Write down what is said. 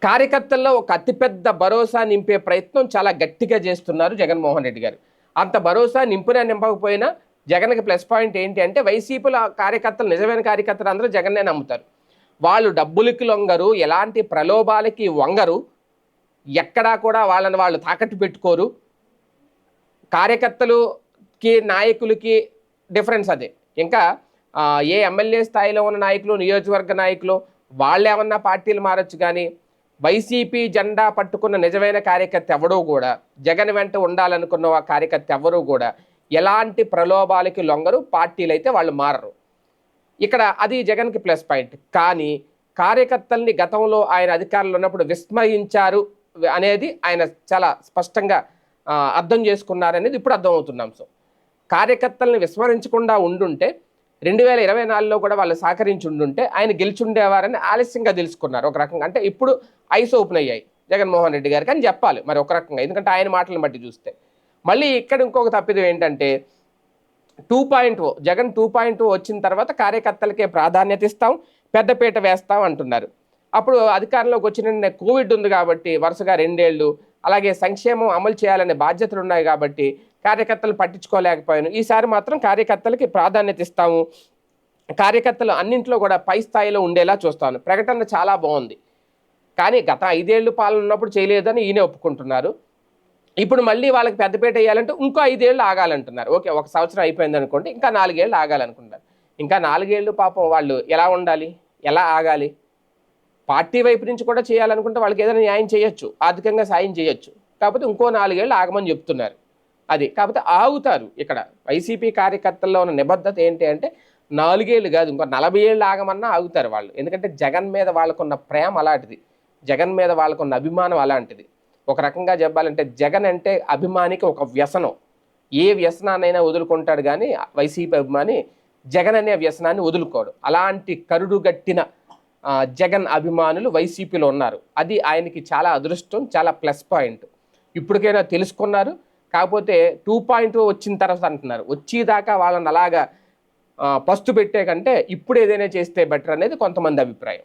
కార్యకర్తల్లో ఒక అతిపెద్ద భరోసా నింపే ప్రయత్నం చాలా గట్టిగా చేస్తున్నారు జగన్మోహన్ రెడ్డి గారు. అంత భరోసా నింపునా నింపకపోయినా జగన్కి ప్లస్ పాయింట్ ఏంటి అంటే వైసీపీలో కార్యకర్తలు, నిజమైన కార్యకర్తలు అందరూ జగన్నే నమ్ముతారు. వాళ్ళు డబ్బులకి లొంగరు, ఎలాంటి ప్రలోభాలకి వంగరు, ఎక్కడా కూడా వాళ్ళని వాళ్ళు తాకట్టు పెట్టుకోరు. కార్యకర్తలకి నాయకులకి డిఫరెన్స్ అదే. ఇంకా ఏ ఎమ్మెల్యే స్థాయిలో ఉన్న నాయకులు, నియోజకవర్గ నాయకులు వాళ్ళేమన్నా పార్టీలు మారచ్చు, కానీ వైసీపీ జెండా పట్టుకున్న నిజమైన కార్యకర్త ఎవడూ కూడా, జగన్ వెంట ఉండాలనుకున్న ఆ కార్యకర్త ఎవరూ కూడా ఎలాంటి ప్రలోభాలకి లొంగరు, పార్టీలు అయితే వాళ్ళు మారరు. ఇక్కడ అది జగన్కి ప్లస్ పాయింట్. కానీ కార్యకర్తల్ని గతంలో ఆయన అధికారంలో ఉన్నప్పుడు విస్మయించారు అనేది ఆయన చాలా స్పష్టంగా అర్థం చేసుకున్నారనేది ఇప్పుడు అర్థమవుతున్నాం. సో కార్యకర్తల్ని విస్మరించకుండా ఉండుంటే 2024లో కూడా వాళ్ళు సహకరించి ఉండుంటే ఆయన గెలిచుండేవారని ఆలస్యంగా తెలుసుకున్నారు ఒక రకంగా. అంటే ఇప్పుడు ఐస్ ఓపెన్ అయ్యాయి జగన్మోహన్ రెడ్డి గారికి అని చెప్పాలి మరి ఒక రకంగా, ఎందుకంటే ఆయన మాటలను బట్టి చూస్తే. మళ్ళీ ఇక్కడ ఇంకొక తప్పిదం ఏంటంటే 2.0 జగన్ 2.0 వచ్చిన తర్వాత కార్యకర్తలకే ప్రాధాన్యత ఇస్తాం, పెద్దపీట వేస్తాం అంటున్నారు. అప్పుడు అధికారంలోకి వచ్చిన కోవిడ్ ఉంది కాబట్టి వరుసగా 2 ఏళ్ళు, అలాగే సంక్షేమం అమలు చేయాలనే బాధ్యతలు ఉన్నాయి కాబట్టి కార్యకర్తలు పట్టించుకోలేకపోయాను. ఈసారి మాత్రం కార్యకర్తలకి ప్రాధాన్యత ఇస్తాము, కార్యకర్తలు అన్నింట్లో కూడా పై స్థాయిలో ఉండేలా చూస్తాను. ప్రకటన చాలా బాగుంది, కానీ గత 5 ఏళ్ళు పాలన ఉన్నప్పుడు చేయలేదని ఈయనే ఒప్పుకుంటున్నారు. ఇప్పుడు మళ్ళీ వాళ్ళకి పెద్దపీట వేయాలంటే ఇంకో 5 ఏళ్ళు ఆగాలంటున్నారు. ఓకే, 1 సంవత్సరం అయిపోయింది అనుకోండి, ఇంకా 4 ఏళ్ళు ఆగాలనుకుంటారు. ఇంకా 4 ఏళ్ళు పాపం వాళ్ళు ఎలా ఉండాలి, ఎలా ఆగాలి? పార్టీ వైపు నుంచి కూడా చేయాలనుకుంటే వాళ్ళకి ఏదైనా న్యాయం చేయొచ్చు, ఆర్థికంగా సాయం చేయొచ్చు. కాకపోతే ఇంకో 4 ఏళ్ళు ఆగమని చెప్తున్నారు. అది కాకపోతే ఆగుతారు. ఇక్కడ వైసీపీ కార్యకర్తల్లో ఉన్న నిబద్ధత ఏంటి అంటే 4 ఏళ్ళు కాదు, ఇంకో 40 ఏళ్ళు ఆగమన్నా ఆగుతారు వాళ్ళు. ఎందుకంటే జగన్ మీద వాళ్ళకున్న ప్రేమ అలాంటిది, జగన్ మీద వాళ్ళకున్న అభిమానం అలాంటిది. ఒక రకంగా చెప్పాలంటే జగన్ అంటే అభిమానికి ఒక వ్యసనం. ఏ వ్యసనాన్నైనా వదులుకుంటాడు, కానీ వైసీపీ అభిమాని జగన్ అనే వ్యసనాన్ని వదులుకోడు. అలాంటి కరుడుగట్టిన జగన్ అభిమానులు వైసీపీలో ఉన్నారు. అది ఆయనకి చాలా అదృష్టం, చాలా ప్లస్ పాయింట్. ఇప్పటికైనా తెలుసుకున్నారు. కాకపోతే 2.0 వచ్చిన తర్వాత అంటున్నారు, వచ్చేదాకా వాళ్ళని అలాగా పస్తు పెట్టే కంటే ఇప్పుడు ఏదైనా చేస్తే బెటర్ అనేది కొంతమంది అభిప్రాయం.